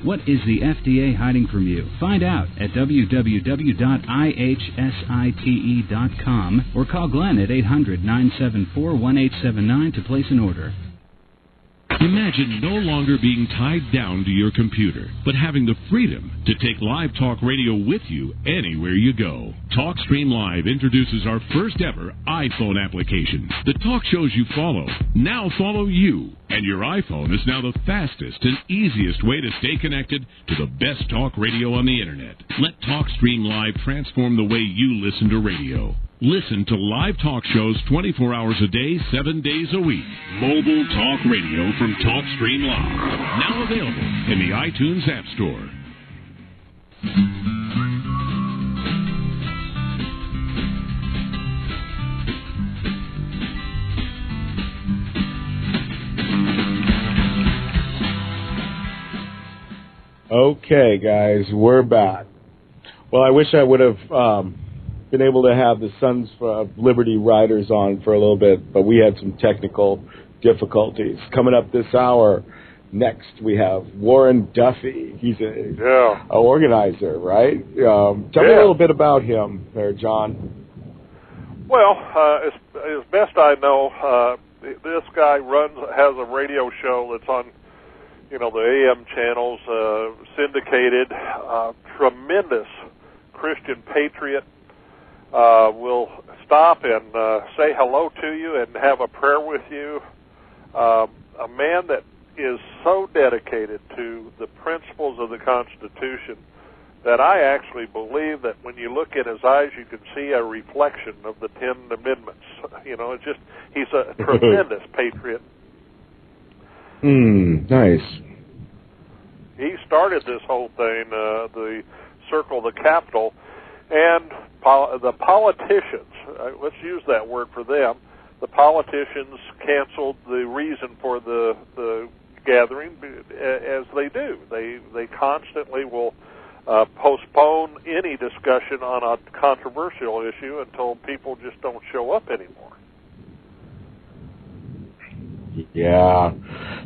What is the FDA hiding from you? Find out at www.ihsite.com or call Glenn at 800-974-1879 to place an order. Imagine no longer being tied down to your computer, but having the freedom to take Live Talk Radio with you anywhere you go. TalkStream Live introduces our first ever iPhone application. The talk shows you follow now follow you, and your iPhone is now the fastest and easiest way to stay connected to the best talk radio on the Internet. Let TalkStream Live transform the way you listen to radio. Listen to live talk shows 24 hours a day, 7 days a week. Mobile talk radio from TalkStream Live. Now available in the iTunes App Store. Okay, guys, we're back. Well, I wish I would have been able to have the Sons of Liberty Riders on for a little bit, but we had some technical difficulties. Coming up this hour, next we have Warren Duffy. He's a organizer, right? Tell me a little bit about him there, John. Well, as best I know, this guy has a radio show that's on, the AM channels, syndicated, tremendous Christian patriot. Will stop and say hello to you and have a prayer with you. A man that is so dedicated to the principles of the Constitution that I actually believe that when you look in his eyes, you can see a reflection of the 10 Amendments. It's just, he's a tremendous patriot. Nice. He started this whole thing, the Circle the Capitol, and the politicians, let's use that word for them, the politicians canceled the reason for the gathering, as they do. They constantly will postpone any discussion on a controversial issue until people just don't show up anymore. Yeah,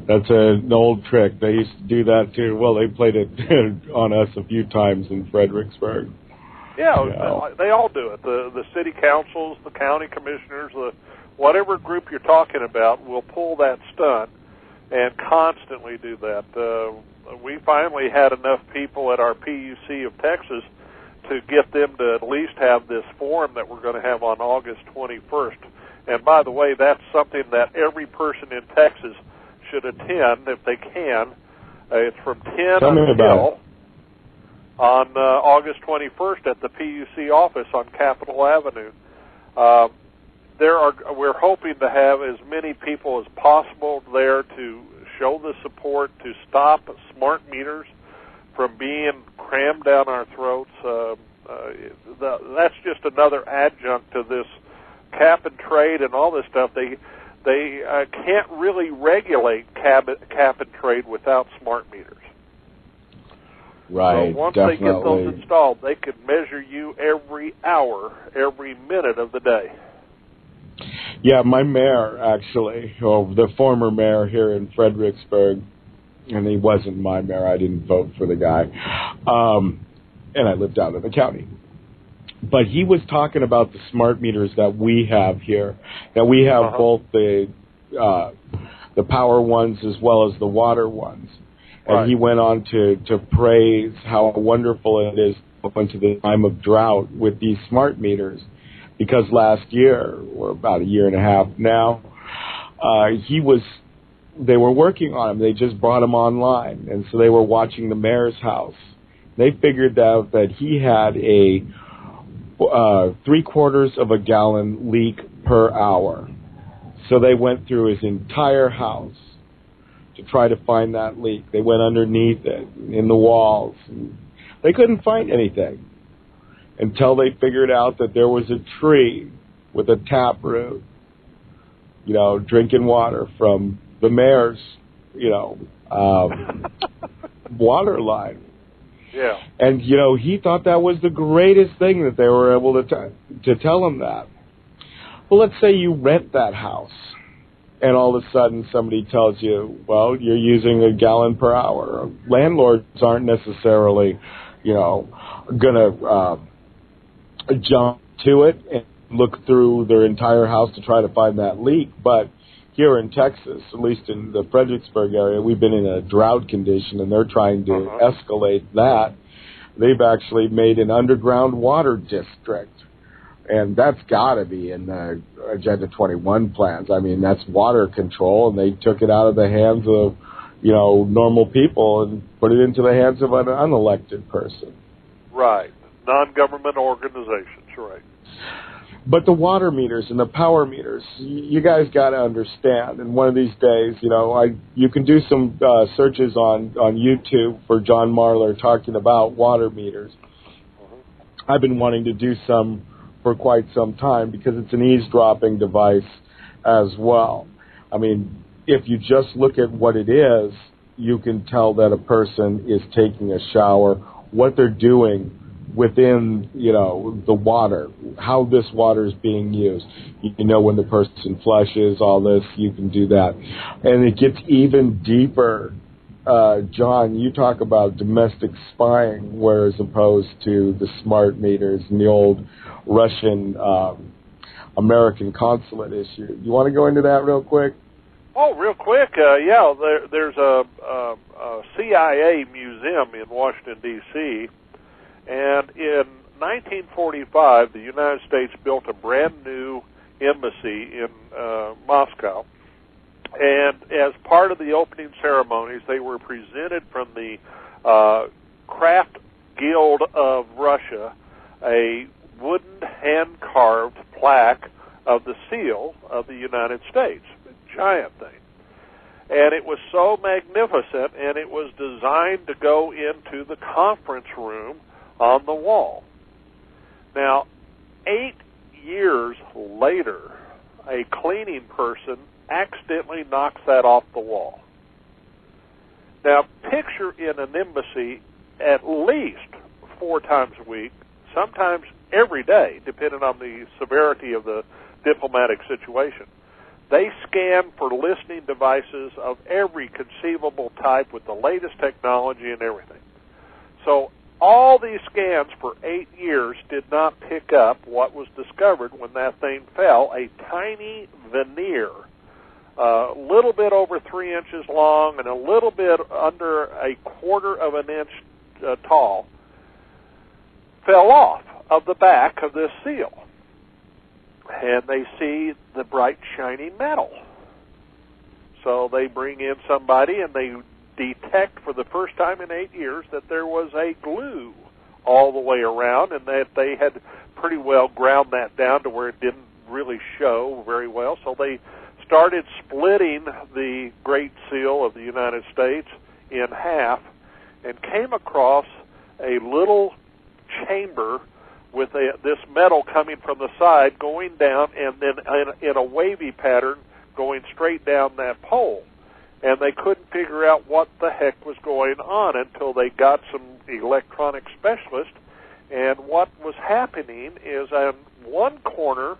that's an old trick. They used to do that too. Well, they played it on us a few times in Fredericksburg. Yeah, they all do it. The city councils, the county commissioners, whatever group you're talking about will pull that stunt and constantly do that. We finally had enough people at our PUC of Texas to get them to at least have this forum that we're going to have on August 21st. And by the way, that's something that every person in Texas should attend if they can. It's from 10 until on August 21st at the PUC office on Capitol Avenue. We're hoping to have as many people as possible there to show the support to stop smart meters from being crammed down our throats. That's just another adjunct to this cap and trade and all this stuff. They can't really regulate cap and trade without smart meters. Right. So once definitely. they get those installed, they can measure you every hour, every minute of the day. Yeah, my mayor, actually, the former mayor here in Fredericksburg, and he wasn't my mayor. I didn't vote for the guy. And I lived out in the county. But he was talking about the smart meters that we have here, that we have both the power ones as well as the water ones. And he went on to praise how wonderful it is to go into the time of drought with these smart meters. Because last year, or about a year and a half now, they were working on them. They just brought them online. And so they were watching the mayor's house. They figured out that he had a 3/4 of a gallon leak per hour. So they went through his entire house to try to find that leak. They went underneath it, in the walls. They couldn't find anything until they figured out that there was a tree with a taproot, drinking water from the mayor's, water line. Yeah. And, he thought that was the greatest thing that they were able to tell him that. Well, let's say you rent that house. and all of a sudden somebody tells you, well, you're using a gallon per hour. Landlords aren't necessarily, going to jump to it and look through their entire house to try to find that leak. But here in Texas, at least in the Fredericksburg area, we've been in a drought condition, and they're trying to escalate that. They've actually made an underground water district. And that's got to be in the Agenda 21 plans. I mean, that's water control, and they took it out of the hands of, normal people and put it into the hands of an unelected person. Right. Non-government organizations, right. But the water meters and the power meters, you guys got to understand. And one of these days, you can do some searches on YouTube for John Marler talking about water meters. I've been wanting to do some for quite some time because it's an eavesdropping device as well. I mean, if you just look at what it is, you can tell that a person is taking a shower, what they're doing within, the water, how this water is being used. When the person flushes, all this, you can do that. And it gets even deeper. John, you talk about domestic spying, whereas opposed to the smart meters and the old Russian American consulate issue. You want to go into that real quick? Oh, real quick, there's a CIA museum in Washington, D.C., and in 1945, the United States built a brand-new embassy in Moscow. And as part of the opening ceremonies, they were presented from the Craft Guild of Russia a wooden hand-carved plaque of the seal of the United States, a giant thing. And it was so magnificent, and it was designed to go into the conference room on the wall. Now, 8 years later, a cleaning person accidentally knocks that off the wall. Now, picture in an embassy at least 4 times a week, sometimes every day, depending on the severity of the diplomatic situation. They scan for listening devices of every conceivable type with the latest technology and everything. So all these scans for 8 years did not pick up what was discovered when that thing fell, a tiny veneer, a little bit over 3 inches long and a little bit under a quarter of an inch tall, fell off of the back of this seal. And they see the bright, shiny metal. So they bring in somebody and they detect for the first time in 8 years that there was a glue all the way around, and that they had pretty well ground that down to where it didn't really show very well. So they started splitting the Great Seal of the United States in half and came across a little chamber with this metal coming from the side, going down, and then in a wavy pattern going straight down that pole. And they couldn't figure out what the heck was going on until they got some electronic specialists. And what was happening is on one corner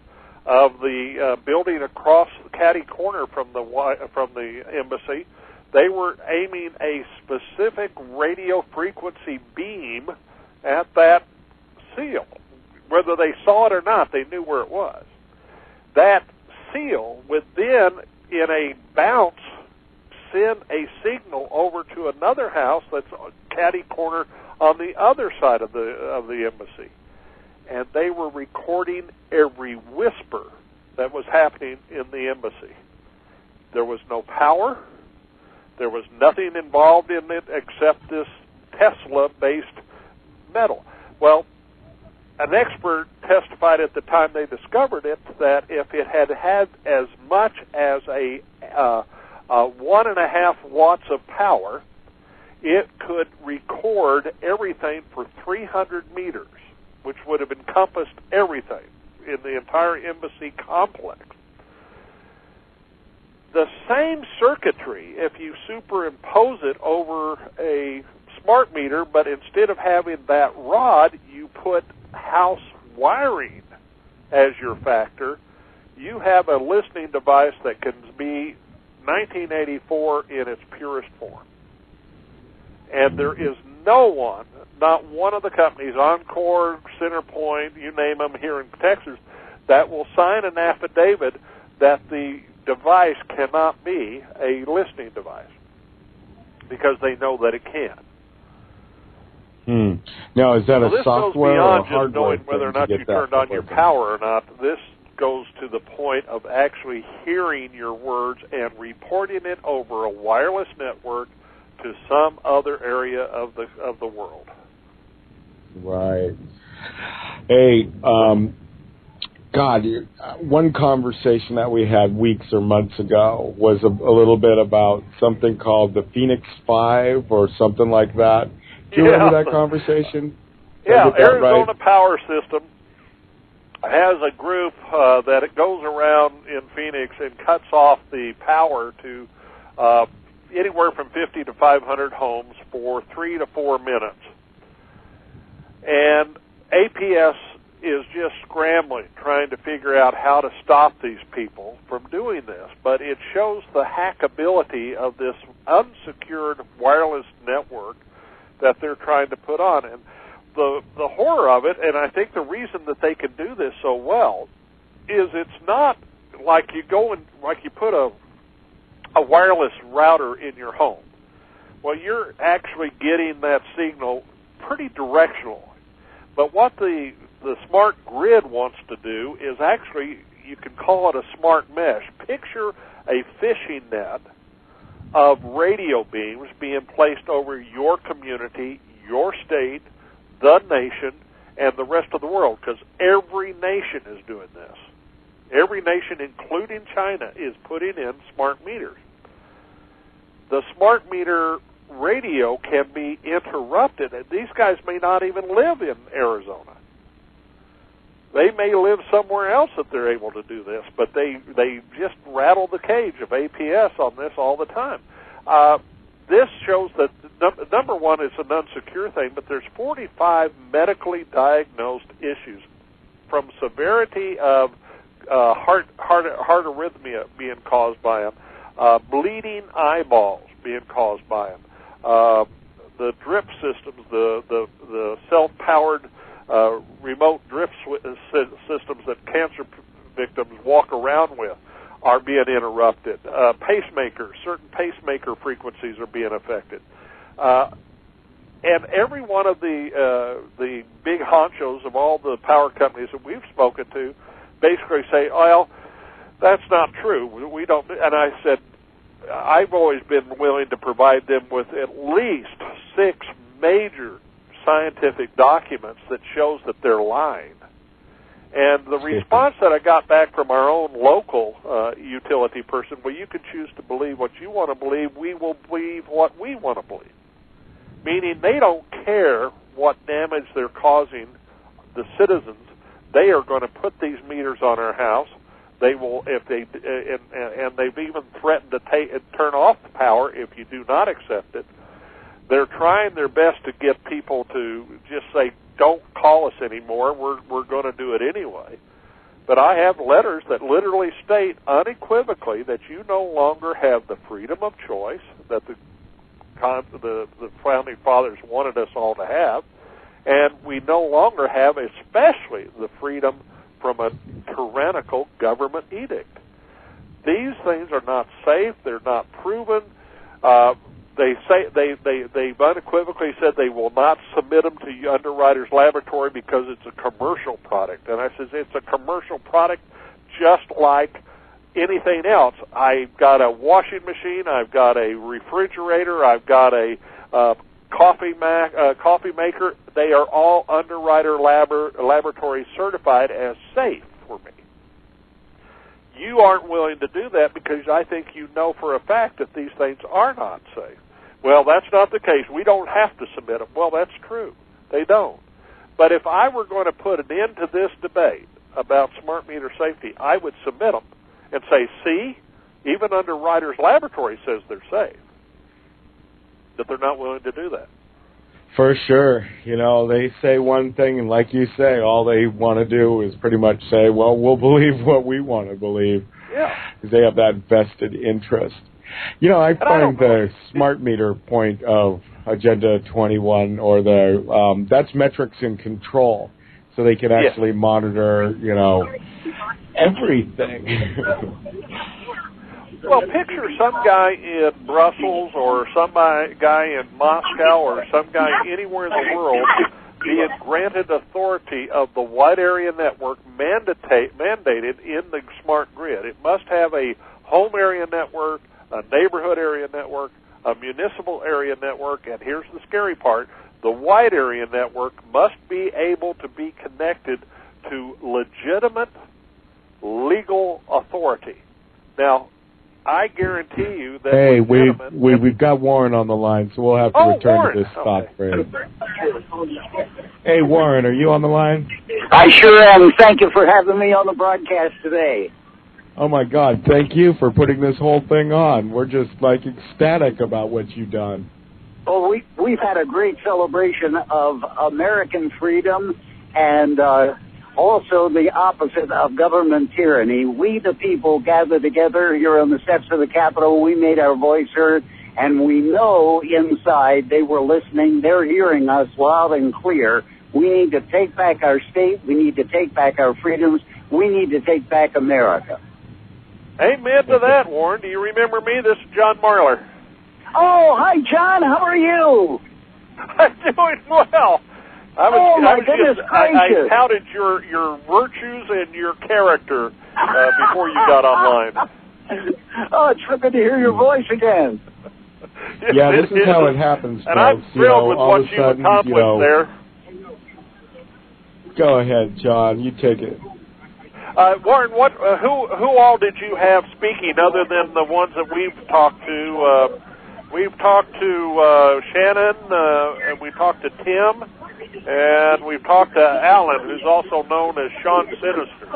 of the building across the catty corner from the embassy, they were aiming a specific radio frequency beam at that seal. Whether they saw it or not, they knew where it was. That seal would then, in a bounce, send a signal over to another house that's catty corner on the other side of the embassy. And they were recording every whisper that was happening in the embassy. There was no power. There was nothing involved in it except this Tesla-based metal. Well, an expert testified at the time they discovered it that if it had had as much as a 1.5 watts of power, it could record everything for 300 meters, which would have encompassed everything in the entire embassy complex. The same circuitry, if you superimpose it over a smart meter, but instead of having that rod, you put house wiring as your factor, you have a listening device that can be 1984 in its purest form. And there is no one, not one of the companies, Encore, Centerpoint, you name them here in Texas, that will sign an affidavit that the device cannot be a listening device, because they know that it can. Now, is that a software or a hardware thing? This goes beyond just knowing whether or not you turned on your power or not. This goes to the point of actually hearing your words and reporting it over a wireless network to some other area of the world. Right. Hey, God, one conversation that we had weeks or months ago was a little bit about something called the Phoenix 5 or something like that. Do you remember that conversation? Yeah, Arizona right? Power System has a group that it goes around in Phoenix and cuts off the power to anywhere from 50 to 500 homes for 3 to 4 minutes. And APS is just scrambling, trying to figure out how to stop these people from doing this. But it shows the hackability of this unsecured wireless network that they're trying to put on. And the horror of it, and I think the reason that they can do this so well, is it's not like you go and like you put a wireless router in your home. Well, you're actually getting that signal pretty directional. But what the smart grid wants to do is actually, you can call it a smart mesh. Picture a fishing net of radio beams being placed over your community, your state, the nation, and the rest of the world, because every nation is doing this. Every nation, including China, is putting in smart meters. The smart meter radio can be interrupted, and these guys may not even live in Arizona. They may live somewhere else that they're able to do this, but they just rattle the cage of APS on this all the time. This shows that, number one, it's an unsecure thing, but there's 45 medically diagnosed issues, from severity of heart arrhythmia being caused by them, bleeding eyeballs being caused by them, the drip systems, the self-powered remote drip systems that cancer victims walk around with are being interrupted. Pacemakers, certain pacemaker frequencies are being affected. And every one of the big honchos of all the power companies that we've spoken to basically say, well, that's not true. We don't. And I said, I've always been willing to provide them with at least 6 major scientific documents that shows that they're lying. And the response that I got back from our own local utility person, well, you can choose to believe what you want to believe. We will believe what we want to believe. Meaning they don't care what damage they're causing the citizens. They are going to put these meters on our house. They will, if they, and they've even threatened to turn off the power if you do not accept it. They're trying their best to get people to just say, don't call us anymore, we're going to do it anyway. But I have letters that literally state unequivocally that you no longer have the freedom of choice that the founding fathers wanted us all to have, and we no longer have especially the freedom from a tyrannical government edict. These things are not safe, they're not proven. They say they've unequivocally said they will not submit them to Underwriters Laboratory because it's a commercial product. And I says it's a commercial product just like anything else. I've got a washing machine, I've got a refrigerator, I've got a coffee maker. They are all Underwriter Laboratory certified as safe for me. You aren't willing to do that because I think you know for a fact that these things are not safe. Well, that's not the case. We don't have to submit them. Well, that's true. They don't. But if I were going to put an end to this debate about smart meter safety, I would submit them and say, see, even Underwriters Laboratory says they're safe. That they're not willing to do that. For sure. You know, they say one thing, and like you say, all they want to do is pretty much say, well, we'll believe what we want to believe. Yeah. Because they have that vested interest. You know, I find the smart meter point of Agenda 21 or the that's metrics and control, so they can actually monitor, you know, everything. Well, picture some guy in Brussels or some guy in Moscow or some guy anywhere in the world being granted authority of the wide area network mandated in the smart grid. It must have a home area network, a neighborhood area network, a municipal area network, and here's the scary part, the wide area network must be able to be connected to legitimate legal authority. Now, I guarantee you that we've got Warren on the line, so we'll have to return Warren. to this spot for him. Hey, Warren, are you on the line? I sure am. Thank you for having me on the broadcast today. Oh, my God. Thank you for putting this whole thing on. We're just, like, ecstatic about what you've done. Well, we've had a great celebration of American freedom and also the opposite of government tyranny. We, the people, gathered together here on the steps of the Capitol. We made our voice heard, and we know inside they were listening. They're hearing us loud and clear. We need to take back our state. We need to take back our freedoms. We need to take back America. Amen to that, Warren. Do you remember me? This is John Marler. Oh, hi, John. How are you? I'm doing well. My goodness gracious. I touted your virtues and your character before you got online. Oh, it's so good to hear your voice again. Yeah, this is how it happens, folks. And I'm thrilled with what you accomplished there. Go ahead, John. You take it. Warren, who all did you have speaking other than the ones that we've talked to? We've talked to Shannon, and we talked to Tim, and we've talked to Alan, who's also known as Sean Sinister.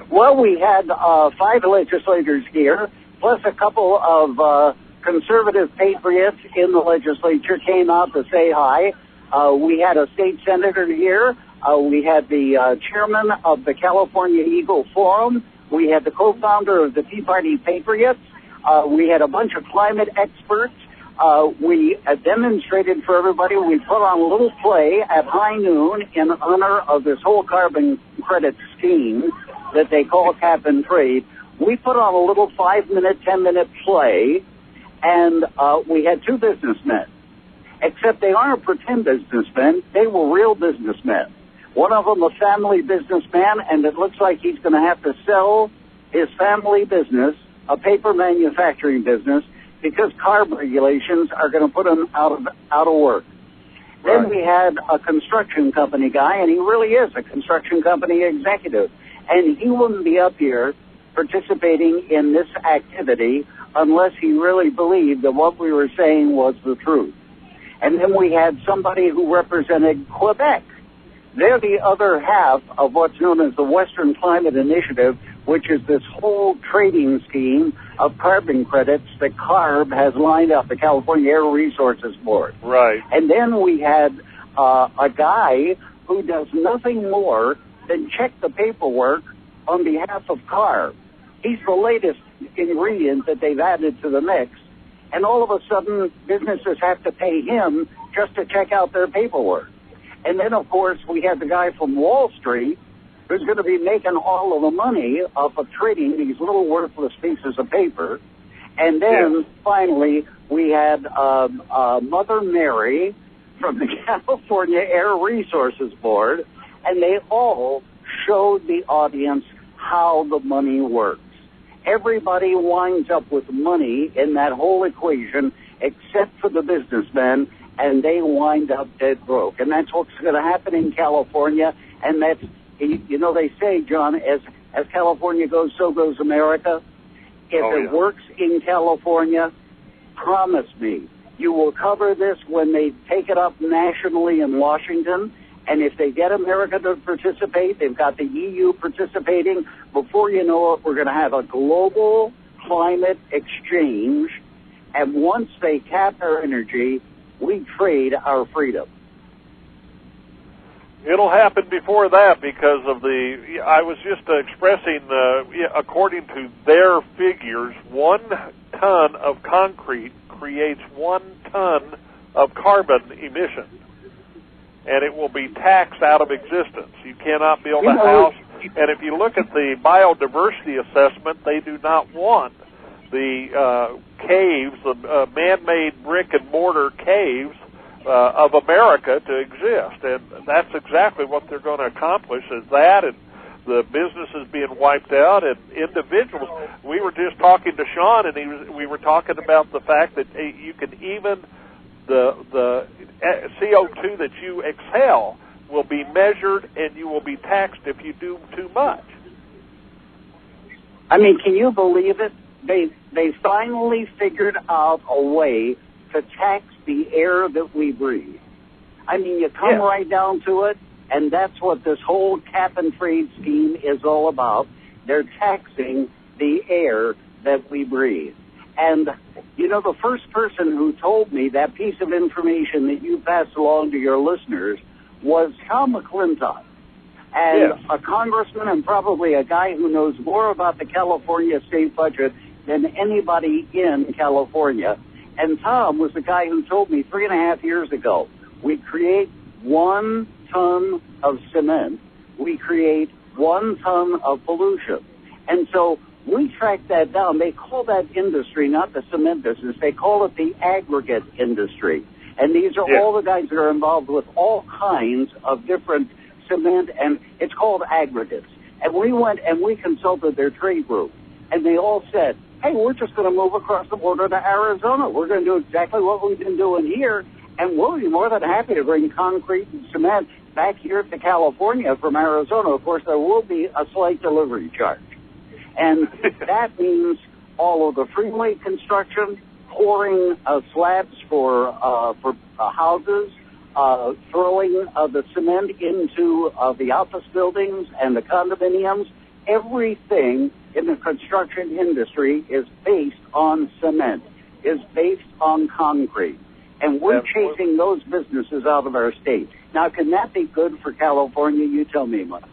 Well, we had 5 legislators here, plus a couple of conservative patriots in the legislature came out to say hi. We had a state senator here. We had the chairman of the California Eagle Forum. We had the co-founder of the Tea Party Patriots. We had a bunch of climate experts. We demonstrated for everybody. We put on a little play at high noon in honor of this whole carbon credit scheme that they call cap and trade. We put on a little 5-minute, 10-minute play, and we had 2 businessmen. Except they aren't pretend businessmen. They were real businessmen. One of them a family businessman, and it looks like he's going to have to sell his family business, a paper manufacturing business, because CARB regulations are going to put him out of work. Right. Then we had a construction company guy, and he really is a construction company executive, and he wouldn't be up here participating in this activity unless he really believed that what we were saying was the truth. And then we had somebody who represented Quebec. They're the other half of what's known as the Western Climate Initiative, which is this whole trading scheme of carbon credits that CARB has lined up, the California Air Resources Board. Right. And then we had a guy who does nothing more than check the paperwork on behalf of CARB. He's the latest ingredient that they've added to the mix. And all of a sudden, businesses have to pay him just to check out their paperwork. And then, of course, we had the guy from Wall Street who's going to be making all of the money off of trading these little worthless pieces of paper. And then, finally, we had Mother Mary from the California Air Resources Board, and they all showed the audience how the money works. Everybody winds up with money in that whole equation except for the businessmen, and they wind up dead broke. And that's what's going to happen in California. And that's, you know, they say, John, as California goes, so goes America. If it works in California, promise me, you will cover this when they take it up nationally in Washington. And if they get America to participate, they've got the EU participating. Before you know it, we're going to have a global climate exchange. And once they cap our energy, we trade our freedom. It'll happen before that because of I was just expressing, according to their figures, 1 ton of concrete creates 1 ton of carbon emission. And it will be taxed out of existence. You cannot build a house. And if you look at the biodiversity assessment, they do not want the caves, the man-made brick and mortar caves of America to exist. And that's exactly what they're going to accomplish, is that and the businesses being wiped out and individuals. We were just talking to Sean, and we were talking about the fact that you can even the CO2 that you exhale will be measured, and you will be taxed if you do too much. I mean, can you believe it? They finally figured out a way to tax the air that we breathe. I mean, you come right down to it, and that's what this whole cap-and-trade scheme is all about. They're taxing the air that we breathe. And, you know, the first person who told me that piece of information that you passed along to your listeners was Tom McClintock, and a congressman and probably a guy who knows more about the California state budget than anybody in California. And Tom was the guy who told me 3.5 years ago, we create 1 ton of cement, we create 1 ton of pollution. And so we track that down. They call that industry, not the cement business, they call it the aggregate industry. And these are all the guys that are involved with all kinds of different cement, and it's called aggregates. And we went and we consulted their trade group, and they all said, hey, we're just going to move across the border to Arizona. We're going to do exactly what we've been doing here, and we'll be more than happy to bring concrete and cement back here to California from Arizona. Of course, there will be a slight delivery charge. And that means all of the freeway construction, pouring slabs for houses, throwing the cement into the office buildings and the condominiums. Everything in the construction industry is based on cement, is based on concrete. And we're chasing those businesses out of our state. Now, can that be good for California? You tell me, Mike.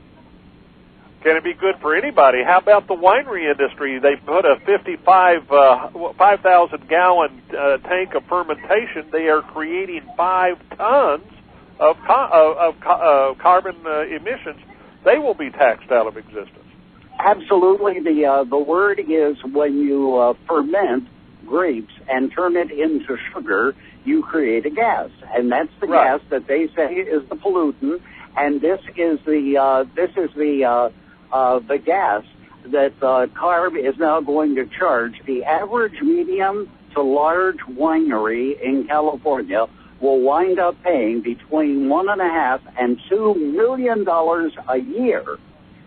Can it be good for anybody? How about the winery industry? They put a 5,000-gallon tank of fermentation. They are creating 5 tons of carbon emissions. They will be taxed out of existence. Absolutely. The word is when you ferment grapes and turn it into sugar, you create a gas, and that's the gas that they say is the pollutant. And this is the gas that CARB is now going to charge. The average medium to large winery in California will wind up paying between $1.5 and $2 million a year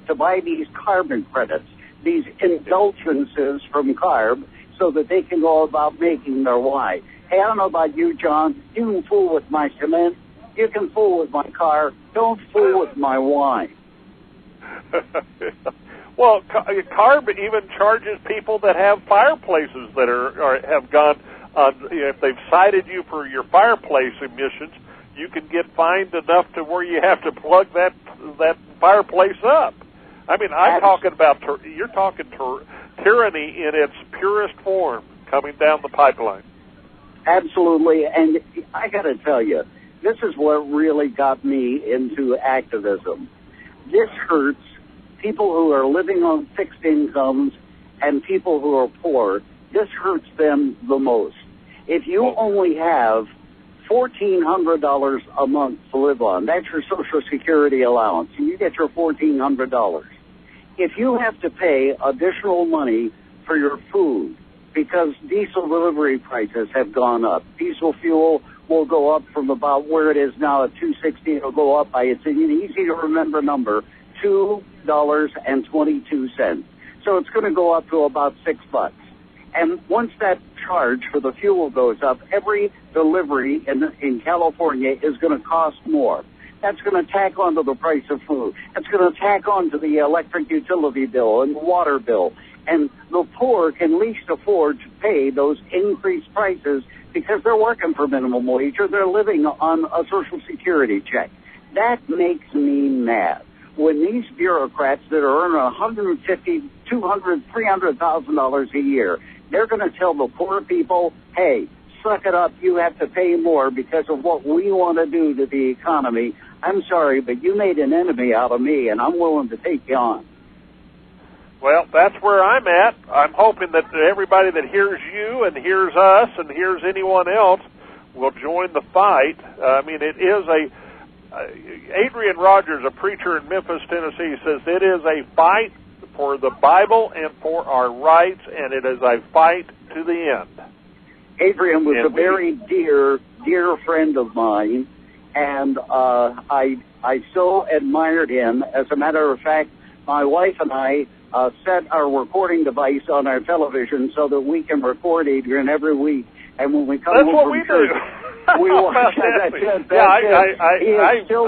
to buy these carbon credits, these indulgences from CARB, so that they can go about making their wine. Hey, I don't know about you, John. You can fool with my cement. You can fool with my car. Don't fool with my wine. Well, CARB even charges people that have fireplaces that have gone on. If they've cited you for your fireplace emissions, you can get fined enough to where you have to plug that fireplace up. I mean, you're talking tyranny in its purest form coming down the pipeline. Absolutely, and I got to tell you, this is what really got me into activism. This hurts people who are living on fixed incomes and people who are poor. This hurts them the most. If you only have $1,400 a month to live on, that's your Social Security allowance, and you get your $1,400. If you have to pay additional money for your food because diesel delivery prices have gone up, diesel fuel will go up from about where it is now at $2.60. It'll go up by, it's an easy to remember number, $2.22. So it's going to go up to about $6. And once that charge for the fuel goes up, every delivery in California is going to cost more. That's going to tack onto the price of food. That's going to tack onto the electric utility bill and the water bill. And the poor can least afford to pay those increased prices because they're working for minimum wage or they're living on a Social Security check. That makes me mad. When these bureaucrats that are earning $150,000, $200,000, $300,000 a year, they're going to tell the poor people, hey, suck it up, you have to pay more because of what we want to do to the economy. I'm sorry, but you made an enemy out of me, and I'm willing to take you on. Well, that's where I'm at. I'm hoping that everybody that hears you and hears us and hears anyone else will join the fight. I mean, it is Adrian Rogers, a preacher in Memphis, Tennessee, says it is a fight for the Bible and for our rights, and it is a fight to the end. Adrian was a very dear friend of mine, and I so admired him. As a matter of fact, my wife and I set our recording device on our television so that we can record Adrian every week. And when we come home from church, we watch that. I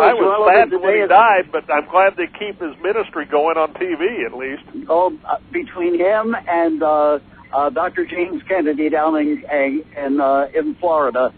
was sad when he died, but I'm glad they keep his ministry going on TV at least. Oh, between him and Dr. James Kennedy down in Florida,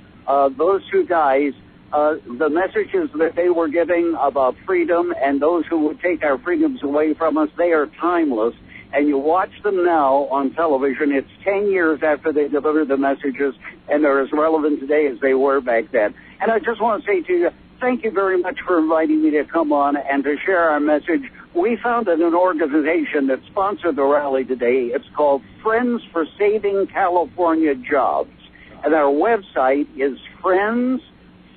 those two guys, the messages that they were giving about freedom and those who would take our freedoms away from us, they are timeless. And you watch them now on television, it's 10 years after they delivered the messages, and they're as relevant today as they were back then. And I just want to say to you, thank you very much for inviting me to come on and to share our message. We founded an organization that sponsored the rally today. It's called Friends for Saving California Jobs. And our website is Friends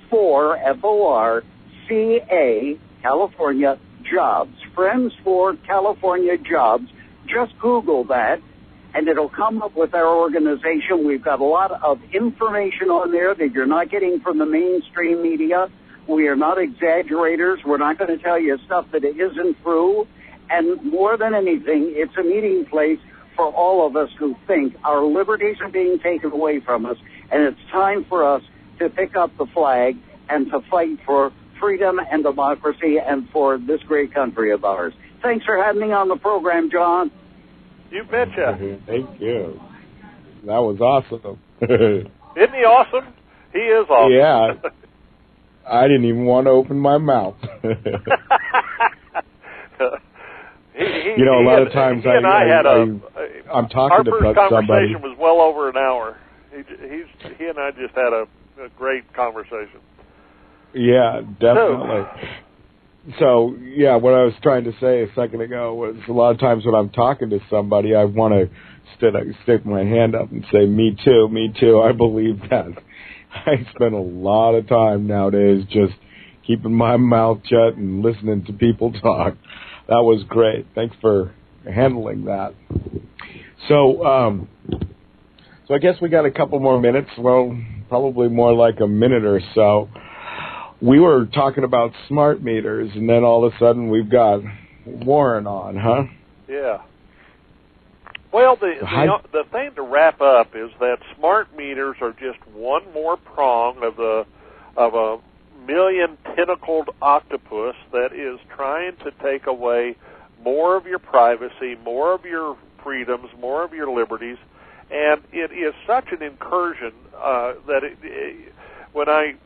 for, F-O-R-C-A, California Jobs. Friends for California Jobs. Just Google that, and it'll come up with our organization. We've got a lot of information on there that you're not getting from the mainstream media. We are not exaggerators. We're not going to tell you stuff that isn't true. And more than anything, it's a meeting place for all of us who think our liberties are being taken away from us, and it's time for us to pick up the flag and to fight for freedom and democracy and for this great country of ours. Thanks for having me on the program, John. You betcha. Thank you. That was awesome. Isn't he awesome? He is awesome. Yeah. I didn't even want to open my mouth. A lot of times I'm talking to somebody. Our first conversation was well over an hour. He and I just had a great conversation. Yeah, definitely. So, what I was trying to say a second ago was a lot of times when I'm talking to somebody, I want to stick my hand up and say, me too, I believe that. I spend a lot of time nowadays just keeping my mouth shut and listening to people talk. That was great. Thanks for handling that. So I guess we got a couple more minutes. Well, probably more like a minute or so. We were talking about smart meters, and then all of a sudden we've got Warren on, huh? Yeah. Well, the thing to wrap up is that smart meters are just one more prong of a million tentacled octopus that is trying to take away more of your privacy, more of your freedoms, more of your liberties, and it is such an incursion that when I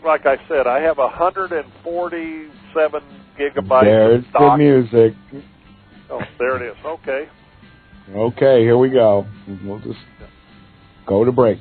like I said, I have 147 gigabytes There's of stock. The music. Oh, there it is. Okay. Okay, here we go. We'll just go to break.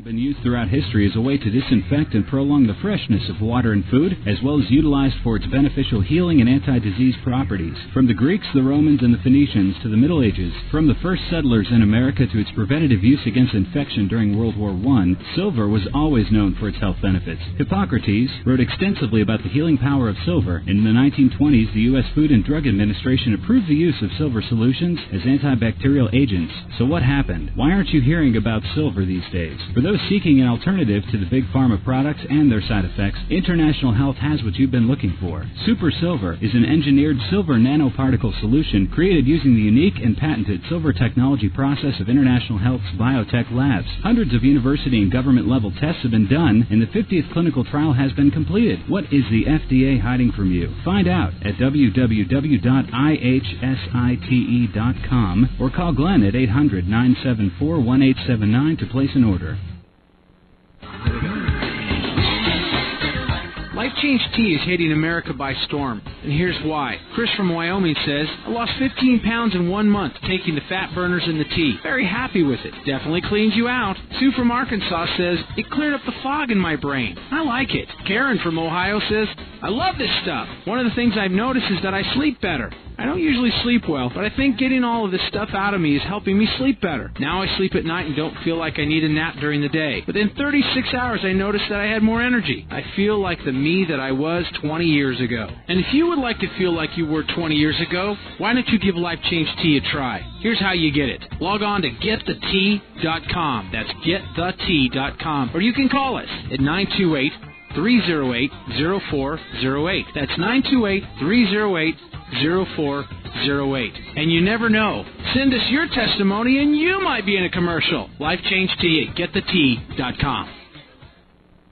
Been used throughout history as a way to disinfect and prolong the freshness of water and food, as well as utilized for its beneficial healing and anti-disease properties. From the Greeks, the Romans, and the Phoenicians to the Middle Ages, from the first settlers in America to its preventative use against infection during World War I, silver was always known for its health benefits. Hippocrates wrote extensively about the healing power of silver. In the 1920s, the U.S. Food and Drug Administration approved the use of silver solutions as antibacterial agents. So what happened? Why aren't you hearing about silver these days? For those seeking Providing an alternative to the big pharma products and their side effects, International Health has what you've been looking for. Super Silver is an engineered silver nanoparticle solution created using the unique and patented silver technology process of International Health's biotech labs. Hundreds of university and government-level tests have been done, and the 50th clinical trial has been completed. What is the FDA hiding from you? Find out at www.ihsite.com or call Glenn at 800-974-1879 to place an order. Life Change Tea is hitting America by storm, and here's why. Chris from Wyoming says, I lost 15 pounds in 1 month taking the fat burners in the tea. Very happy with it. Definitely cleans you out. Sue from Arkansas says, it cleared up the fog in my brain. I like it. Karen from Ohio says, I love this stuff. One of the things I've noticed is that I sleep better. I don't usually sleep well, but I think getting all of this stuff out of me is helping me sleep better. Now I sleep at night and don't feel like I need a nap during the day. Within 36 hours, I noticed that I had more energy. I feel like the me that I was 20 years ago. And if you would like to feel like you were 20 years ago, why don't you give Life Change Tea a try? Here's how you get it. Log on to getthetea.com. That's getthetea.com. Or you can call us at 928-308-0408. That's 928-308-0408. And you never know. Send us your testimony and you might be in a commercial. Life Change Tea at getthetea.com.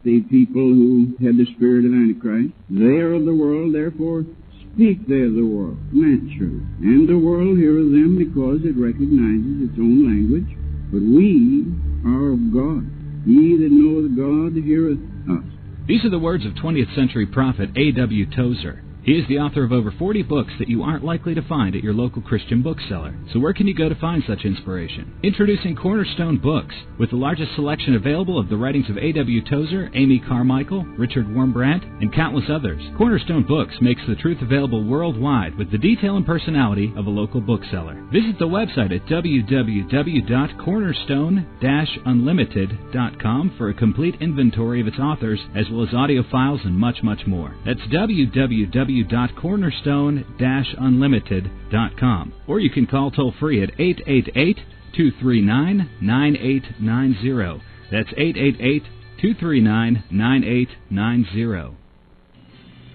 The people who have the spirit of Antichrist, they are of the world, therefore speak they of the world, naturally. And the world heareth them because it recognizes its own language. But we are of God. He that knoweth God heareth us. These are the words of 20th century prophet A.W. Tozer. He is the author of over 40 books that you aren't likely to find at your local Christian bookseller. So where can you go to find such inspiration? Introducing Cornerstone Books, with the largest selection available of the writings of A.W. Tozer, Amy Carmichael, Richard Wurmbrand, and countless others. Cornerstone Books makes the truth available worldwide with the detail and personality of a local bookseller. Visit the website at www.cornerstone-unlimited.com for a complete inventory of its authors, as well as audio files and much, much more. That's www.cornerstone-unlimited.com. Or you can call toll-free at 888-239-9890. That's 888-239-9890.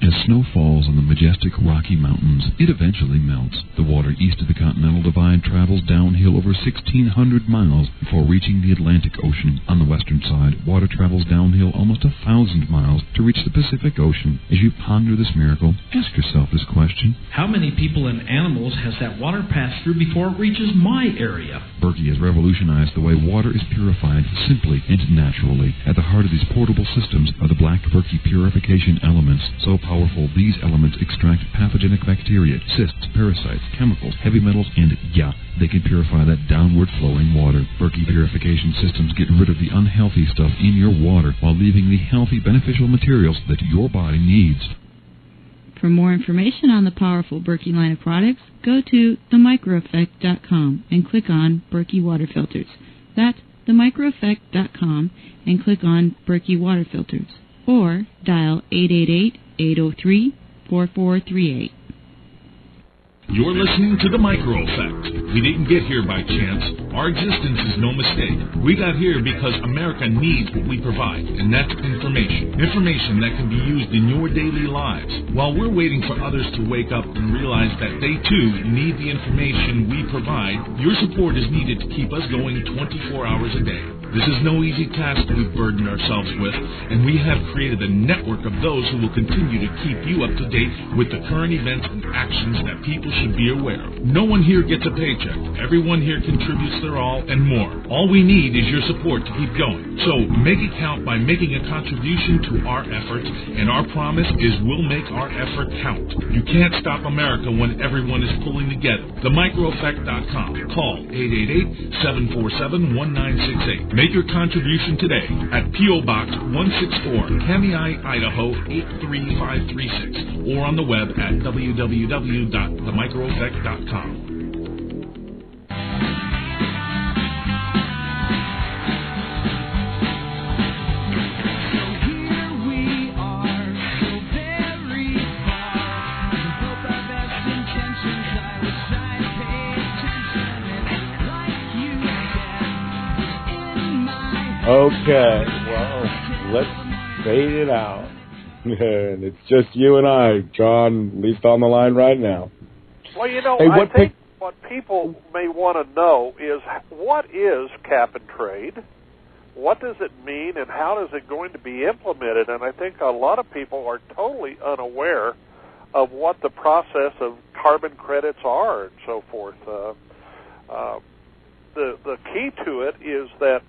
As snow falls on the majestic Rocky Mountains, it eventually melts. The water east of the Continental Divide travels downhill over 1,600 miles before reaching the Atlantic Ocean. On the western side, water travels downhill almost 1,000 miles to reach the Pacific Ocean. As you ponder this miracle, ask yourself this question. How many people and animals has that water passed through before it reaches my area? Berkey has revolutionized the way water is purified simply and naturally. At the heart of these portable systems are the black Berkey purification elements. So powerful, these elements extract pathogenic bacteria, cysts, parasites, chemicals, heavy metals, and they can purify that downward flowing water. Berkey purification systems get rid of the unhealthy stuff in your water while leaving the healthy, beneficial materials that your body needs. For more information on the powerful Berkey line of products, go to themicroeffect.com and click on Berkey Water Filters. That's themicroeffect.com and click on Berkey Water Filters. Or dial 888-803-4438. You're listening to The Micro Effect. We didn't get here by chance. Our existence is no mistake. We got here because America needs what we provide, and that's information. Information that can be used in your daily lives. While we're waiting for others to wake up and realize that they too need the information we provide, your support is needed to keep us going 24 hours a day. This is no easy task we've burdened ourselves with, and we have created a network of those who will continue to keep you up to date with the current events and actions that people should be aware of. No one here gets a paycheck. Everyone here contributes their all and more. All we need is your support to keep going. So make it count by making a contribution to our effort, and our promise is we'll make our effort count. You can't stop America when everyone is pulling together. TheMicroEffect.com. Call 888-747-1968. Make your contribution today at P.O. Box 164, Kamei, Idaho 83536, or on the web at www.themicroeffect.com. Okay, well, let's fade it out. And it's just you and I, John, at least on the line right now. Well, you know, hey, I think what people may want to know is, what is cap and trade? What does it mean, and how is it going to be implemented? And I think a lot of people are totally unaware of what the process of carbon credits are and so forth. The key to it is that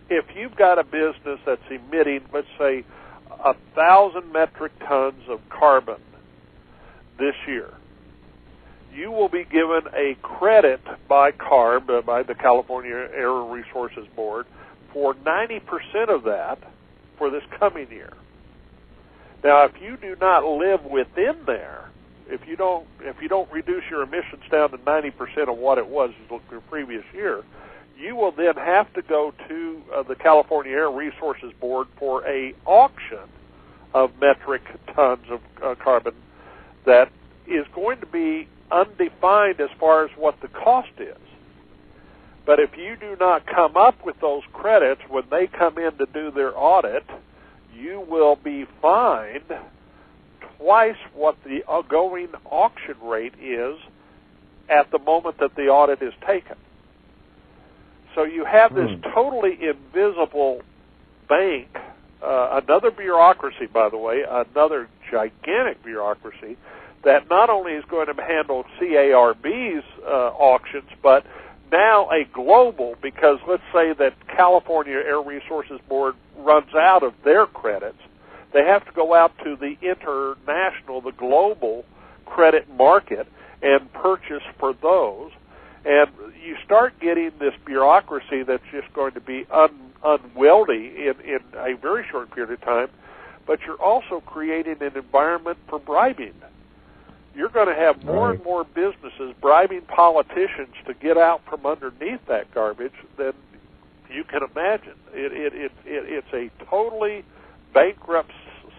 if you've got a business that's emitting, let's say, 1,000 metric tons of carbon this year, you will be given a credit by CARB, by the California Air Resources Board, for 90% of that for this coming year. Now, if you do not live within there, if you don't reduce your emissions down to 90% of what it was the previous year, you will then have to go to the California Air Resources Board for a auction of metric tons of carbon that is going to be undefined as far as what the cost is. But if you do not come up with those credits when they come in to do their audit, you will be fined twice what the going auction rate is at the moment that the audit is taken. So you have this totally invisible bank, another bureaucracy, by the way, another gigantic bureaucracy that not only is going to handle CARB's auctions, but now a global, because let's say that California Air Resources Board runs out of their credits, they have to go out to the international, the global credit market and purchase for those. And you start getting this bureaucracy that's just going to be unwieldy in a very short period of time, but you're also creating an environment for bribing. You're going to have more and more businesses bribing politicians to get out from underneath that garbage than you can imagine. It's a totally bankrupt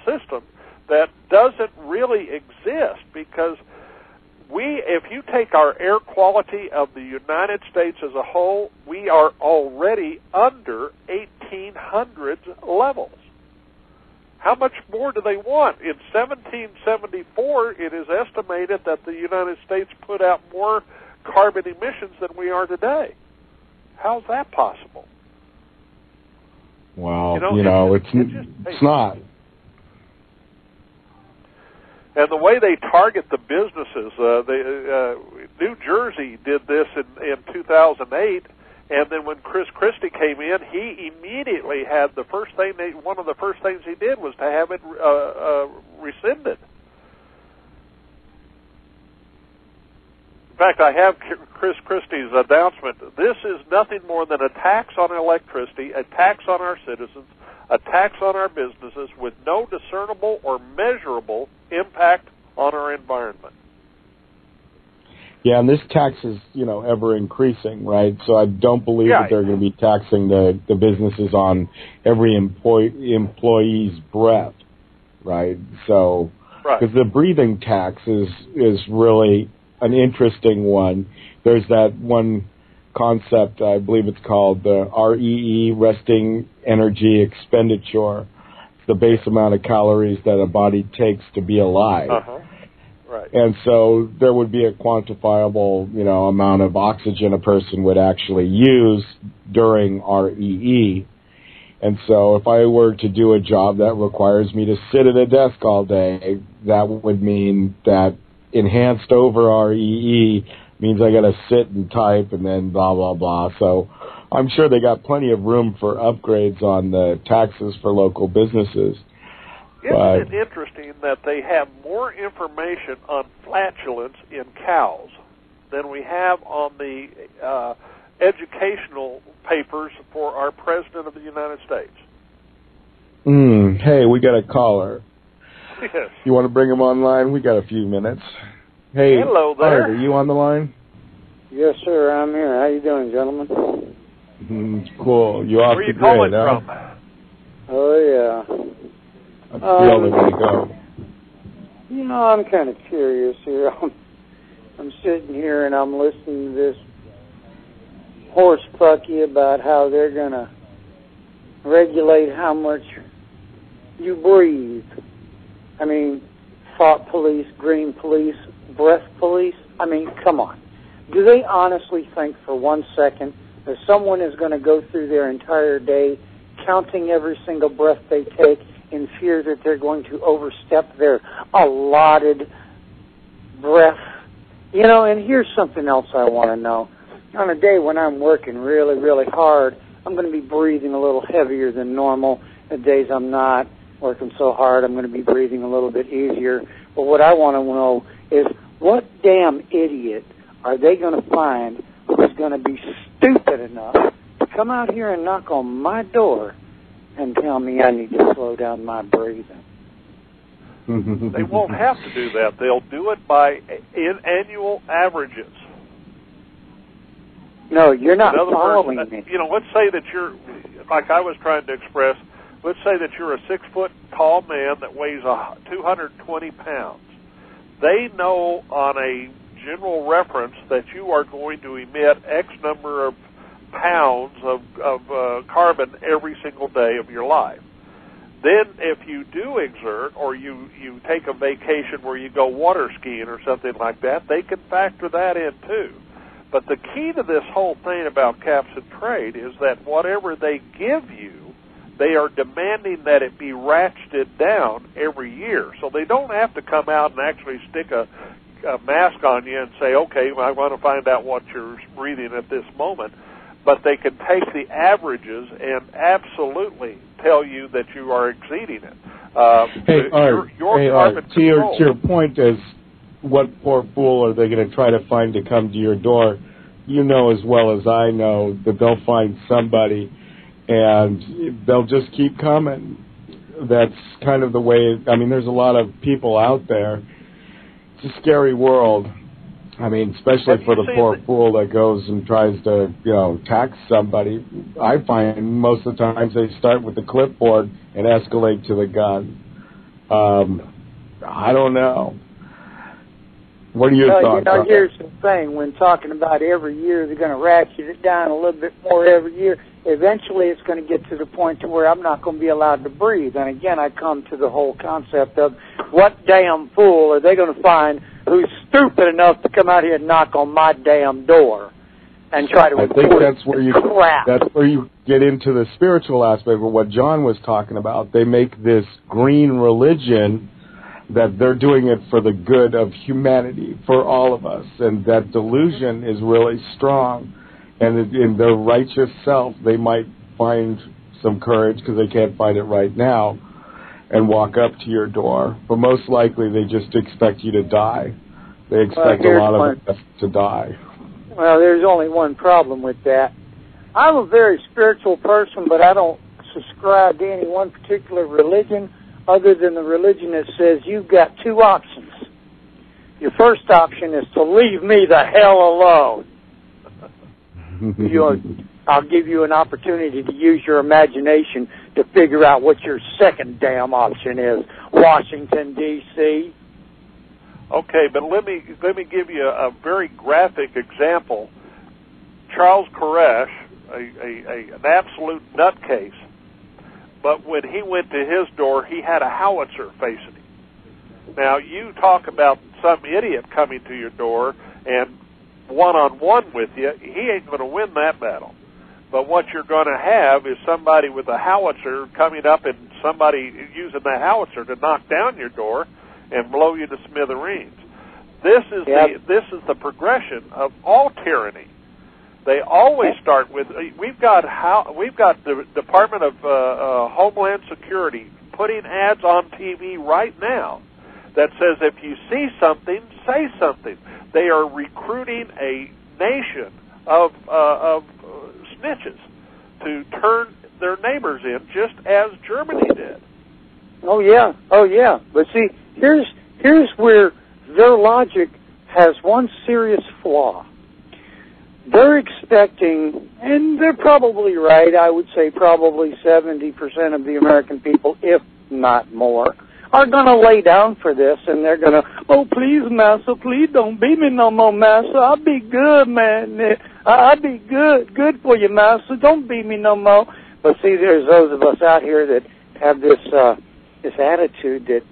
system that doesn't really exist, because if you take our air quality of the United States as a whole, we are already under 1800s levels. How much more do they want? In 1774, it is estimated that the United States put out more carbon emissions than we are today. How's that possible? Well, it's not. And the way they target the businesses, New Jersey did this in 2008, and then when Chris Christie came in, he immediately had one of the first things he did was to have it rescinded. In fact, I have Chris Christie's announcement. This is nothing more than a tax on electricity, a tax on our citizens, a tax on our businesses with no discernible or measurable impact on our environment. Yeah, and this tax is, ever increasing, right? So I don't believe that they're going to be taxing the businesses on every employee's breath, right? So, because the breathing tax is really an interesting one. There's that one concept, I believe it's called the REE, resting energy expenditure, the base amount of calories that a body takes to be alive. Right. And so there would be a quantifiable, amount of oxygen a person would actually use during REE. And so if I were to do a job that requires me to sit at a desk all day, that would mean that enhanced over REE means I got to sit and type and then blah, blah, blah. So I'm sure they got plenty of room for upgrades on the taxes for local businesses. Isn't it interesting that they have more information on flatulence in cows than we have on the educational papers for our President of the United States? Hey, we got a caller. Yes. You want to bring him online? We got a few minutes. Hey, hello there. Art, are you on the line? Yes, sir, I'm here. How you doing, gentlemen? Cool. You off Where the you calling grid, huh? from? Oh, yeah. That's the only way to go. I'm kind of curious here. I'm sitting here and I'm listening to this horse pucky about how they're going to regulate how much you breathe? I mean, thought police, green police, breath police. I mean, come on. Do they honestly think for 1 second that someone is going to go through their entire day counting every single breath they take in fear that they're going to overstep their allotted breath? You know, and here's something else I want to know. On a day when I'm working really, really hard, I'm going to be breathing a little heavier than normal. The days I'm not working so hard, I'm going to be breathing a little bit easier. But what I want to know is, what damn idiot are they going to find who's going to be stupid enough to come out here and knock on my door and tell me I need to slow down my breathing? They won't have to do that. They'll do it by annual averages. No, you're not following words, me. You know, let's say that you're, like I was trying to express, let's say that you're a 6-foot tall man that weighs 220 pounds. They know on a general reference that you are going to emit X number of pounds of carbon every single day of your life. Then if you do exert, or you take a vacation where you go water skiing or something like that, they can factor that in too. But the key to this whole thing about caps and trade is that whatever they give you, they are demanding that it be ratcheted down every year. So they don't have to come out and actually stick a mask on you and say, okay, well, I want to find out what you're breathing at this moment. But they can take the averages and absolutely tell you that you are exceeding it. To your point is, what poor fool are they going to try to find to come to your door? You know as well as I know that they'll find somebody and they'll just keep coming. That's kind of the way, I mean, there's a lot of people out there. It's a scary world. I mean, especially for the poor fool that goes and tries to, tax somebody. I find most of the times they start with the clipboard and escalate to the gun. I don't know. What are your thoughts? Here's the thing. When talking about every year, they're going to ratchet it down a little bit more every year. Eventually, it's going to get to the point to where I'm not going to be allowed to breathe. And again, I come to the whole concept of, what damn fool are they going to find who's stupid enough to come out here and knock on my damn door and try to report crap? That's where you get into the spiritual aspect of what John was talking about. They make this green religion that they're doing it for the good of humanity, for all of us, and that delusion is really strong. And in their righteous self, they might find some courage, because they can't find it right now, and walk up to your door. But most likely, they just expect you to die. They expect a lot of us to die. Well, there's only one problem with that. I'm a very spiritual person, but I don't subscribe to any one particular religion other than the religion that says you've got two options. Your first option is to leave me the hell alone. I'll give you an opportunity to use your imagination to figure out what your second damn option is. Washington, D.C. Okay, but let me give you a very graphic example. Charles Koresh, an absolute nutcase, but when he went to his door, he had a howitzer facing him. Now, you talk about some idiot coming to your door and one-on-one with you, he ain't going to win that battle. But what you're going to have is somebody with a howitzer coming up and somebody using the howitzer to knock down your door and blow you to smithereens. This is the progression of all tyranny. They always start with, we've got the Department of Homeland Security putting ads on TV right now that says if you see something, say something. They are recruiting a nation of snitches to turn their neighbors in, just as Germany did. Oh yeah. But see, here's where their logic has one serious flaw. They're expecting, and they're probably right, I would say probably 70% of the American people, if not more, are going to lay down for this, and they're going to, oh, please, Massa, please don't beat me no more, Massa. I'll be good, man. I'll be good for you, Massa. Don't beat me no more. But see, there's those of us out here that have this attitude that,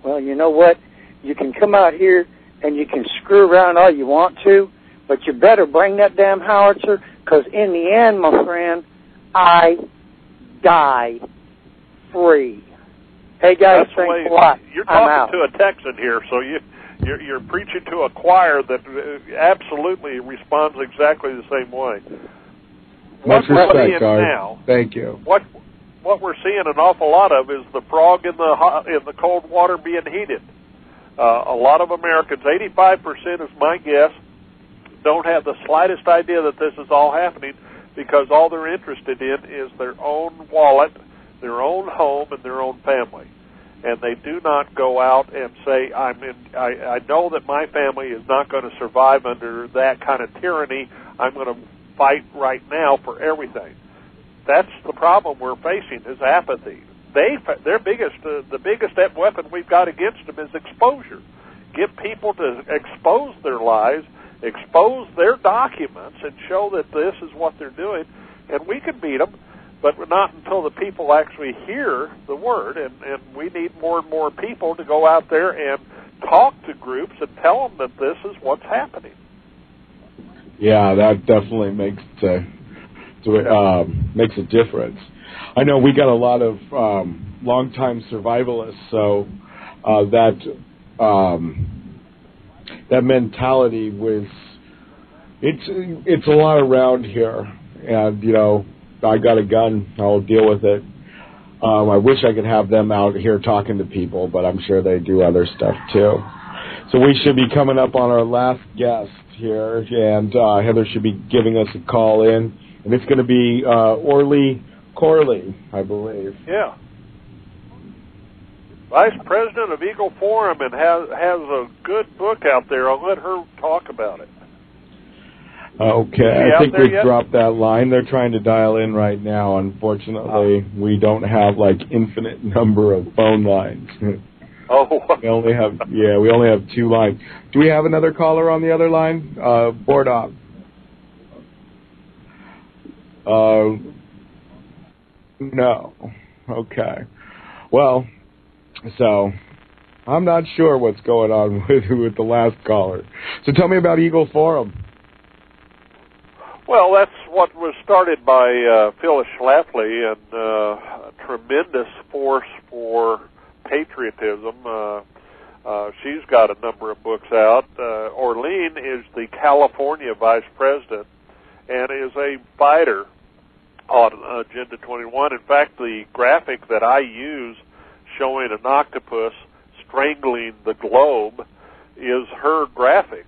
well, you know what? You can come out here and you can screw around all you want to, but you better bring that damn howitzer, because in the end, my friend, I die free. Hey, guys, thanks a lot. You're talking to a Texan here, so you're preaching to a choir that absolutely responds exactly the same way. Much respect, Garth. Thank you. What we're seeing an awful lot of is the frog in the cold water being heated. A lot of Americans, 85% is my guess, don't have the slightest idea that this is all happening, because all they're interested in is their own wallet, their own home, and their own family. And they do not go out and say, I know that my family is not going to survive under that kind of tyranny. I'm going to fight right now for everything. That's the problem we're facing, is apathy. The biggest weapon we've got against them is exposure. Get people to expose their lies, expose their documents, and show that this is what they're doing, and we can beat them, but not until the people actually hear the word, and we need more and more people to go out there and talk to groups and tell them that this is what's happening. Yeah, that definitely makes a difference. I know we got a lot of longtime survivalists, so that mentality was it's a lot around here, and you know, I got a gun, I'll deal with it. I wish I could have them out here talking to people, but I'm sure they do other stuff too. So we should be coming up on our last guest here, and Heather should be giving us a call in, and it's going to be Orly Corley, I believe. Yeah. Vice President of Eagle Forum, and has a good book out there. I'll let her talk about it. Okay, I think we've dropped that line. They're trying to dial in right now. Unfortunately, we don't have like infinite number of phone lines. we only have 2 lines. Do we have another caller on the other line? Board op. No. Okay. Well, so I'm not sure what's going on with the last caller. So tell me about Eagle Forum. Well, that's what was started by Phyllis Schlafly, and a tremendous force for patriotism. She's got a number of books out. Orlean is the California vice president and is a fighter on Agenda 21. In fact, the graphic that I use showing an octopus strangling the globe is her graphic.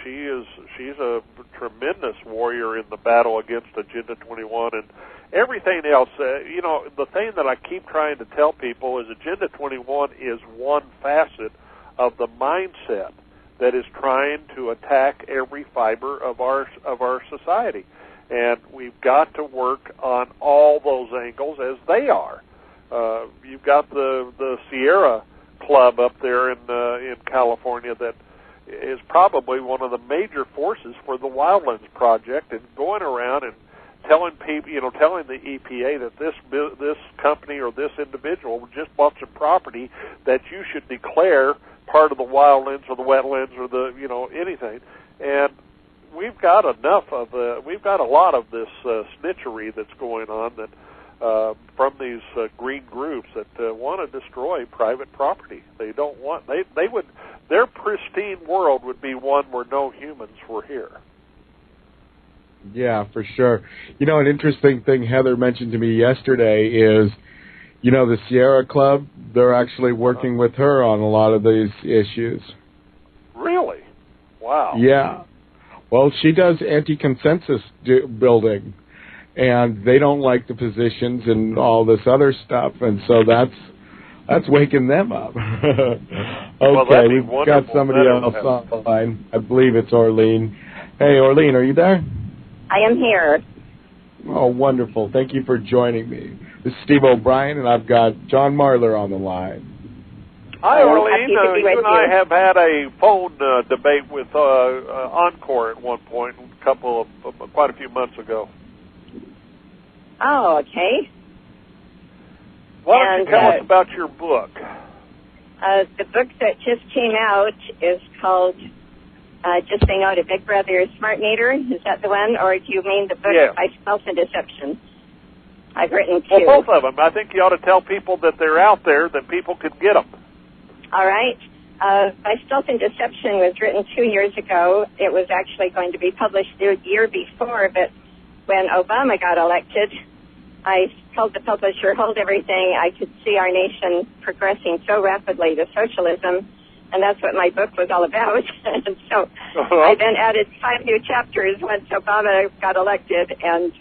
She's a tremendous warrior in the battle against Agenda 21 and everything else. The thing that I keep trying to tell people is Agenda 21 is one facet of the mindset that is trying to attack every fiber of our society. And we've got to work on all those angles as they are. You've got the Sierra Club up there in California that is probably one of the major forces for the Wildlands Project, and going around and telling people, telling the EPA that this company or this individual just bought some property that you should declare part of the wildlands or the wetlands or the anything. And we've got a lot of this snitchery that's going on that from these green groups that want to destroy private property. They don't want their pristine world would be one where no humans were here. Yeah, for sure. An interesting thing Heather mentioned to me yesterday is, the Sierra Club, they're actually working with her on a lot of these issues. Really? Wow. Yeah. Well, she does anti-consensus building, and they don't like the positions and all this other stuff, and so that's waking them up. Okay, we've got somebody else on the line. I believe it's Orlean. Hey, Orlean, are you there? I am here. Oh, wonderful. Thank you for joining me. This is Steve O'Brien, and I've got John Marler on the line. Hi, Orlean. You and I have had a phone debate with Encore at one point, quite a few months ago. Oh, okay. Why don't you tell us about your book? The book that just came out is called Just Say No to Big Brother Smart Meter. Is that the one? Or do you mean the book By Stealth and Deception? I've written two. Well, both of them. I think you ought to tell people that they're out there, that people could get them. All right. By Stealth and Deception was written 2 years ago. It was actually going to be published the year before, but when Obama got elected, I told the publisher, hold everything. I could see our nation progressing so rapidly to socialism, and that's what my book was all about. And so I then added 5 new chapters once Obama got elected, and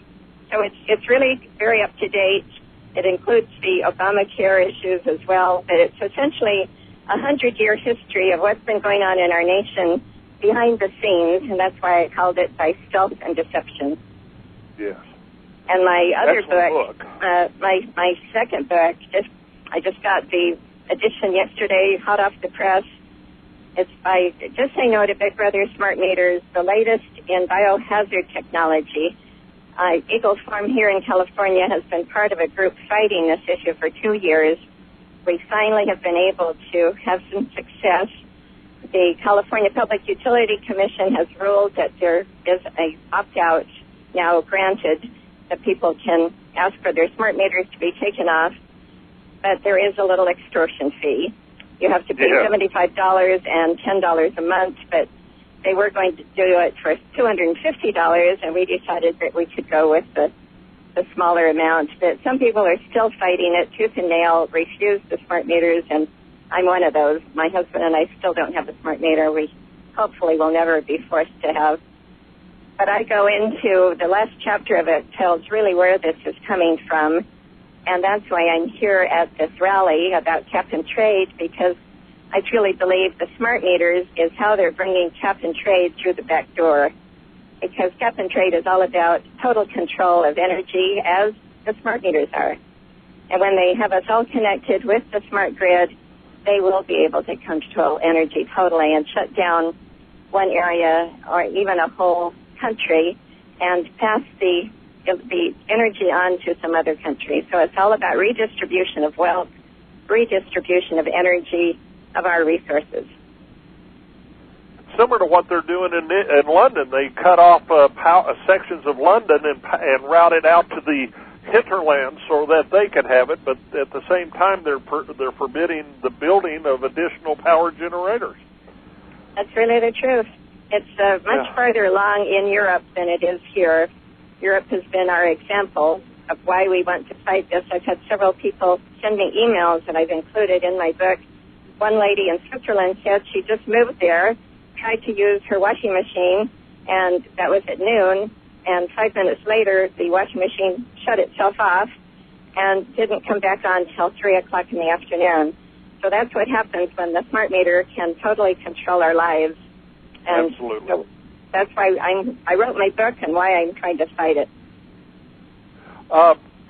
so it's really very up to date. It includes the Obamacare issues as well, but it's essentially a 100-year history of what's been going on in our nation behind the scenes, and that's why I called it By Stealth and Deception. Yes. And my other book, my second book, I just got the edition yesterday, hot off the press. It's by Just Say No to Big Brother Smart Meters, the latest in biohazard technology. Eagle Farm here in California has been part of a group fighting this issue for 2 years. We finally have been able to have some success. The California Public Utility Commission has ruled that there is a opt-out now granted, that people can ask for their smart meters to be taken off, but there is a little extortion fee. You have to pay $75 and $10 a month, but they were going to do it for $250, and we decided that we could go with the smaller amount. But some people are still fighting it tooth and nail, refuse the smart meters, and I'm one of those. My husband and I still don't have a smart meter. We hopefully will never be forced to have. But I go into the last chapter of it, tells really where this is coming from, and that's why I'm here at this rally about cap and trade, because I truly believe the smart meters is how they're bringing cap and trade through the back door, because cap and trade is all about total control of energy, as the smart meters are. And when they have us all connected with the smart grid, they will be able to control energy totally and shut down one area or even a whole country and pass the energy on to some other country. So it's all about redistribution of wealth, redistribution of energy, of our resources. Similar to what they're doing in London. They cut off sections of London and route it out to the hinterlands so that they can have it, but at the same time they're forbidding the building of additional power generators. That's really the truth. It's much farther along in Europe than it is here. Europe has been our example of why we want to fight this. I've had several people send me emails that I've included in my book. One lady in Switzerland said she just moved there, tried to use her washing machine, and that was at noon, and 5 minutes later the washing machine shut itself off and didn't come back on until 3 o'clock in the afternoon. So that's what happens when the smart meter can totally control our lives. And absolutely. So that's why I wrote my book and why I'm trying to fight it.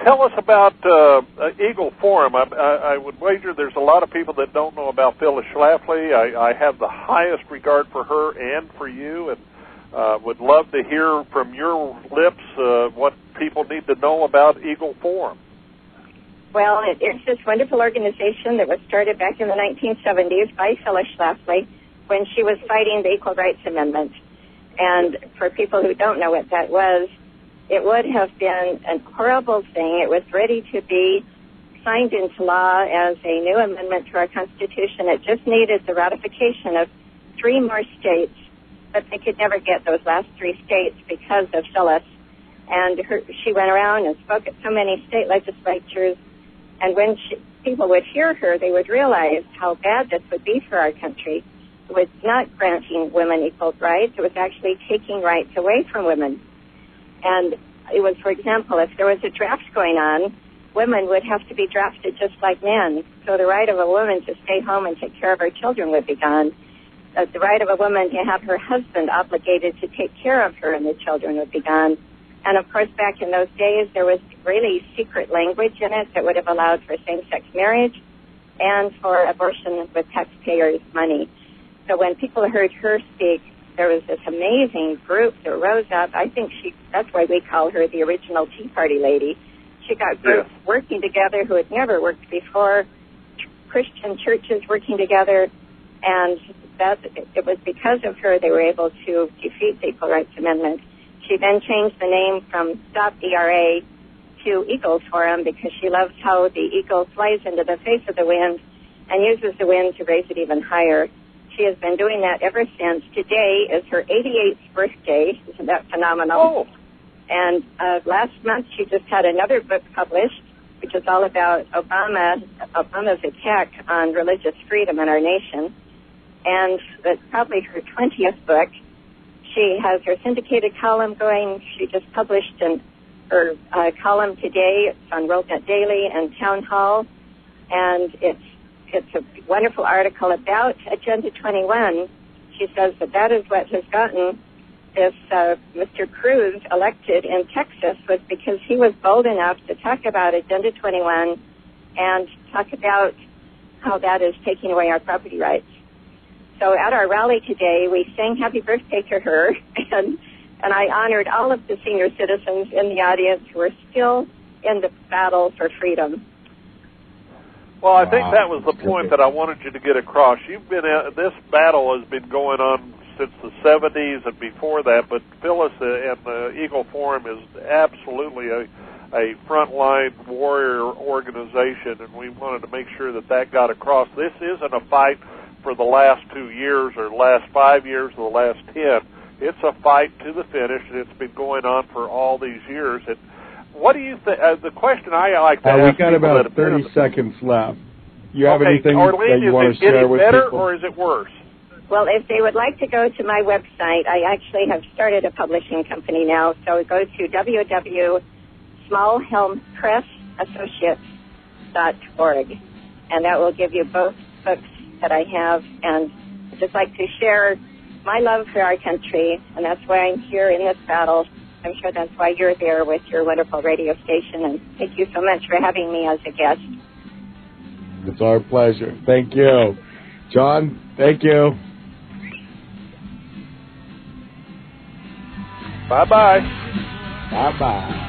Tell us about Eagle Forum. I would wager there's a lot of people that don't know about Phyllis Schlafly. I have the highest regard for her and for you, and would love to hear from your lips what people need to know about Eagle Forum. Well, it's this wonderful organization that was started back in the 1970s by Phyllis Schlafly when she was fighting the Equal Rights Amendment. And for people who don't know what that was, it would have been a horrible thing. It was ready to be signed into law as a new amendment to our Constitution. It just needed the ratification of 3 more states, but they could never get those last 3 states because of Phyllis. And she went around and spoke at so many state legislatures, and when people would hear her, they would realize how bad this would be for our country. It was not granting women equal rights. It was actually taking rights away from women. And it was, for example, if there was a draft going on, women would have to be drafted just like men. So the right of a woman to stay home and take care of her children would be gone. The right of a woman to have her husband obligated to take care of her and the children would be gone. And, of course, back in those days, there was really secret language in it that would have allowed for same-sex marriage and for abortion with taxpayers' money. So when people heard her speak, there was this amazing group that rose up. I think that's why we call her the original Tea Party lady. She got groups working together who had never worked before, Christian churches working together, and that it was because of her they were able to defeat the Equal Rights Amendment. She then changed the name from Stop ERA to Eagles Forum because she loves how the eagle flies into the face of the wind and uses the wind to raise it even higher. She has been doing that ever since. Today is her 88th birthday. Isn't that phenomenal? Oh. And last month she just had another book published, which is all about Obama's attack on religious freedom in our nation. And it's probably her 20th book. She has her syndicated column going. She just published her column today. It's on WorldNet Daily and Town Hall. And it's a wonderful article about Agenda 21. She says that is what has gotten this Mr. Cruz elected in Texas, was because he was bold enough to talk about Agenda 21 and talk about how that is taking away our property rights. So at our rally today, we sang happy birthday to her, and I honored all of the senior citizens in the audience who are still in the battle for freedom. Well, I think that was the point that I wanted you to get across. This battle has been going on since the 70s and before that, but Phyllis and the Eagle Forum is absolutely a frontline warrior organization, and we wanted to make sure that got across. This isn't a fight for the last 2 years or the last 5 years or the last 10. It's a fight to the finish, and it's been going on for all these years. And what do you think? The question I like to ask, we got about 30 seconds left. You have anything Arlene, that you want to share with people? Is it better or is it worse? Well, if they would like to go to my website, I actually have started a publishing company now. So go to www.smallhelmpressassociates.org, and that will give you both books that I have. And I'd just like to share my love for our country, and that's why I'm here in this battle. I'm sure that's why you're there with your wonderful radio station, and thank you so much for having me as a guest. It's our pleasure. Thank you. John, thank you. Bye-bye. Bye-bye.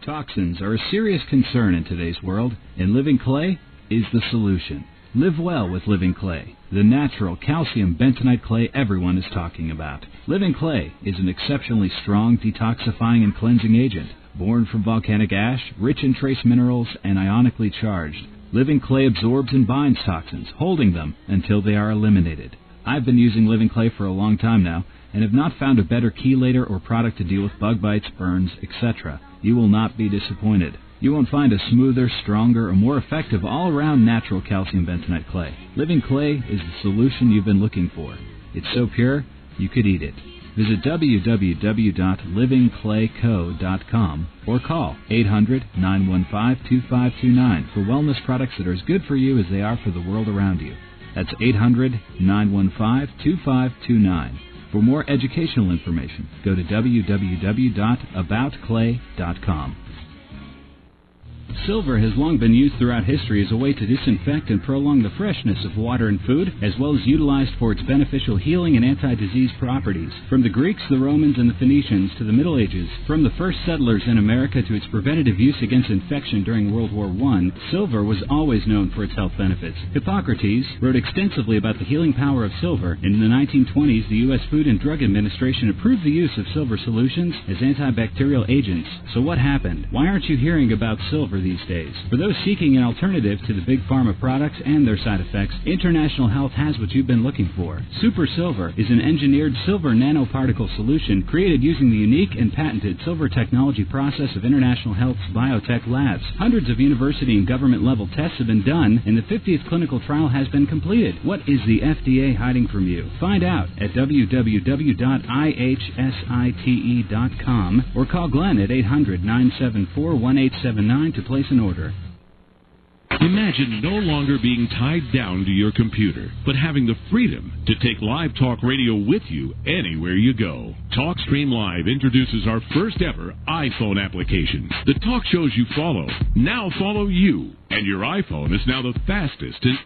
Toxins are a serious concern in today's world, and Living Clay is the solution. Live well with Living Clay, the natural calcium bentonite clay everyone is talking about. Living Clay is an exceptionally strong detoxifying and cleansing agent, born from volcanic ash, rich in trace minerals, and ionically charged. Living Clay absorbs and binds toxins, holding them until they are eliminated. I've been using Living Clay for a long time now, and have not found a better chelator or product to deal with bug bites, burns, etc. You will not be disappointed. You won't find a smoother, stronger, or more effective all-around natural calcium bentonite clay. Living Clay is the solution you've been looking for. It's so pure, you could eat it. Visit www.livingclayco.com or call 800-915-2529 for wellness products that are as good for you as they are for the world around you. That's 800-915-2529. For more educational information, go to www.aboutclay.com. Silver has long been used throughout history as a way to disinfect and prolong the freshness of water and food, as well as utilized for its beneficial healing and anti-disease properties. From the Greeks, the Romans, and the Phoenicians to the Middle Ages, from the first settlers in America to its preventative use against infection during World War I, silver was always known for its health benefits. Hippocrates wrote extensively about the healing power of silver, and in the 1920s, the U.S. Food and Drug Administration approved the use of silver solutions as antibacterial agents. So what happened? Why aren't you hearing about silver these these days. For those seeking an alternative to the big pharma products and their side effects, International Health has what you've been looking for. Super Silver is an engineered silver nanoparticle solution created using the unique and patented silver technology process of International Health's biotech labs. Hundreds of university and government-level tests have been done, and the 50th clinical trial has been completed. What is the FDA hiding from you? Find out at www.ihsite.com or call Glenn at 800-974-1879 to place an order. Imagine no longer being tied down to your computer, but having the freedom to take Live Talk Radio with you anywhere you go. TalkStream Live introduces our first ever iPhone application. The talk shows you follow now follow you, and your iPhone is now the fastest and